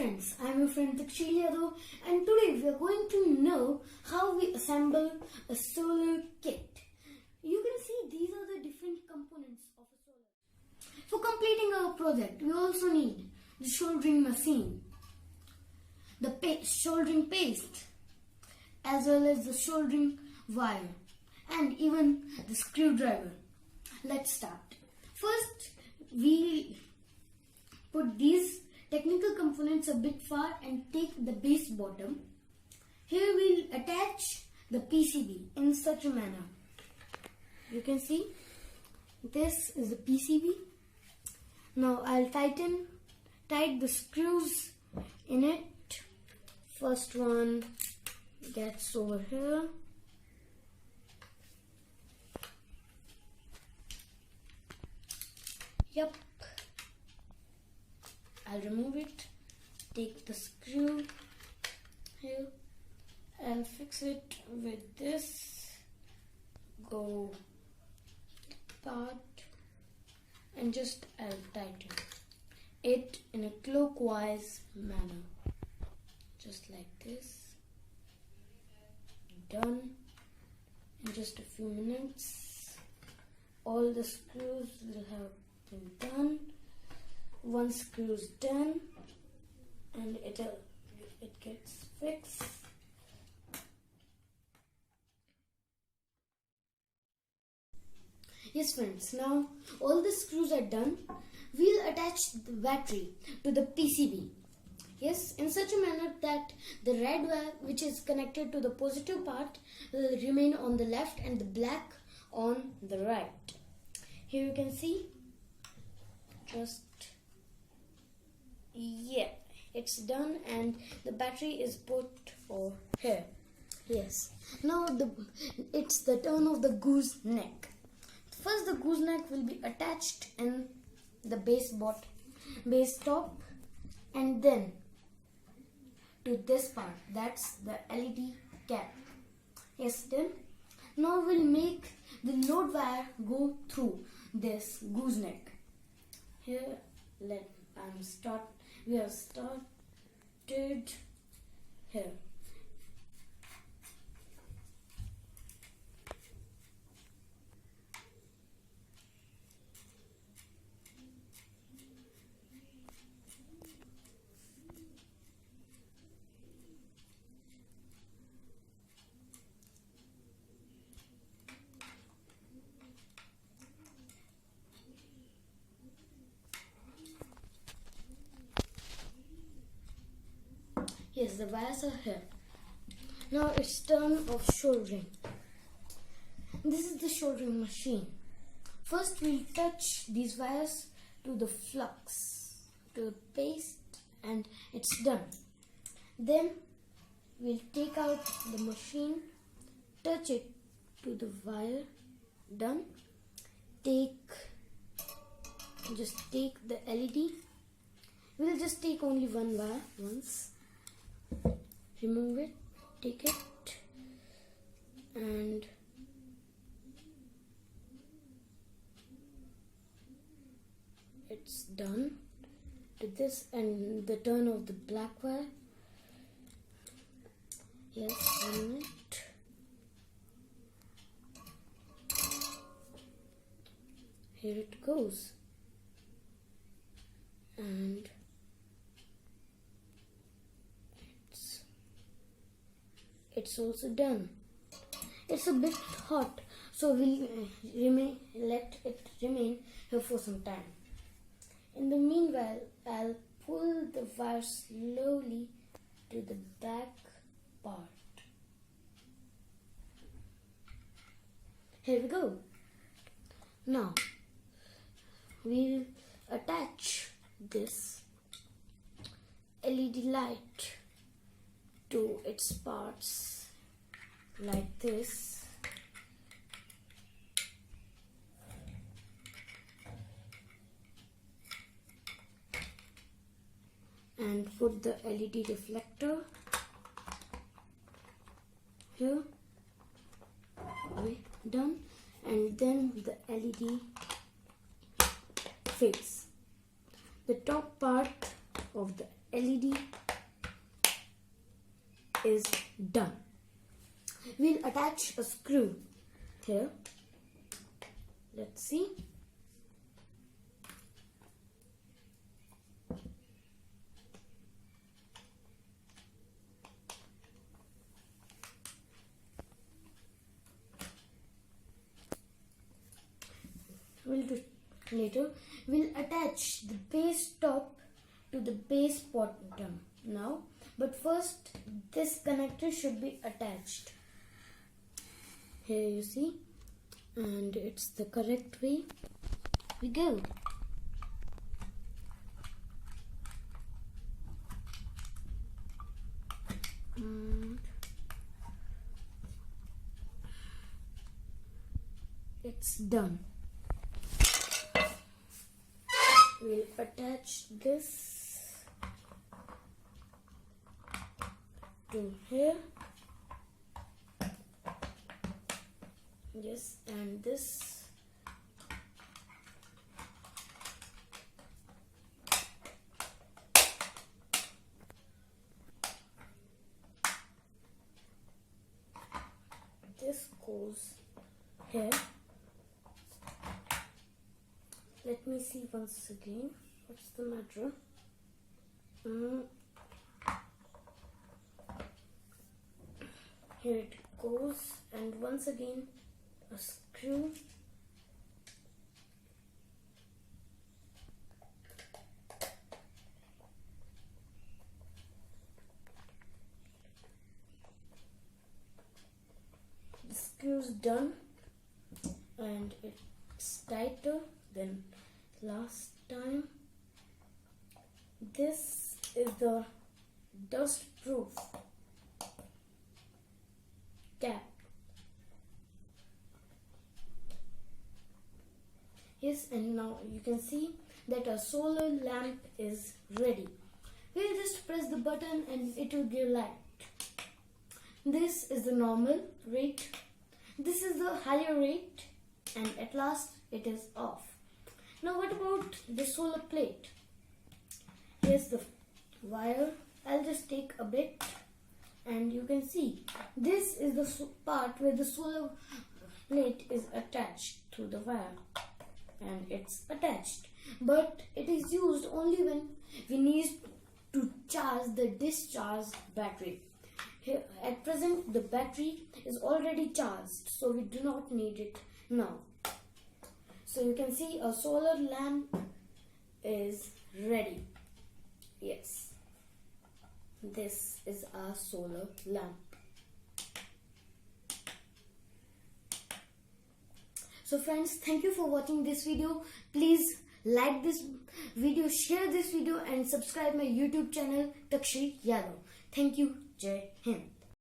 friends, I am your friend Takshil Yadav, and today we are going to know how we assemble a solar kit. You can see these are the different components of a solar. For completing our project, we also need the soldering machine, the soldering paste, as well as the soldering wire, and even the screwdriver. Let's start. First, we put these technical components a bit far and take the base bottom. Here we'll attach the PCB in such a manner. You can see this is the PCB. Now I'll tighten the screws in it. First one gets over here. Yep. I'll remove it, take the screw here and fix it with this, go part and just I'll tighten it in a clockwise manner, just like this. Done. In just a few minutes all the screws will have been done. One screw is done and it gets fixed. Yes friends, now all the screws are done. We'll attach the battery to the PCB. Yes, in such a manner that the red wire which is connected to the positive part will remain on the left and the black on the right. Here you can see, it's done and the battery is put over here. Yes. Now it's the turn of the gooseneck. First the gooseneck will be attached in the base top, and then to this part, that's the LED cap. Yes, done. Now we'll make the load wire go through this gooseneck. Here we have started here. Yes, the wires are here. Now it's turn of soldering. This is the soldering machine. First we'll touch these wires to the flux, to the paste, and it's done. Then we'll take out the machine, touch it to the wire, done. Just take the LED. We'll just take only one wire once. Remove it, take it, and it's done. To this and the turn of the black wire. Yes, 1 minute. Here it goes, and it's also done. It's a bit hot, so we'll let it remain here for some time. In the meanwhile, I'll pull the wire slowly to the back part. Here we go. Now we'll attach this LED light to its parts like this. And put the LED reflector here. Done. And then the LED face. The top part of the LED is done. We'll attach a screw here. Let's see. We'll do later. We'll attach the base top to the base bottom now, but first this connector should be attached. Here you see, and it's the correct way. We go. And it's done. We'll attach this to here. Yes, and this goes here. Let me see once again. What's the matter? Here it goes, and once again a screw. The screw's done, and it's tighter than last time. This is the dust proof cap. Yes, and now you can see that a solar lamp is ready. We'll just press the button and it will give light. This is the normal rate. This is the higher rate, and at last it is off. Now what about the solar plate? Here's the wire. I'll just take a bit, and you can see this is the part where the solar plate is attached through the wire, and it's attached, but it is used only when we need to charge the discharged battery. Here, at present the battery is already charged, so we do not need it now. So you can see a solar lamp is ready. Yes, this is our solar lamp. So friends, thank you for watching this video. Please like this video, share this video, and subscribe my YouTube channel Takshil Yadav. Thank you. Jai Hind.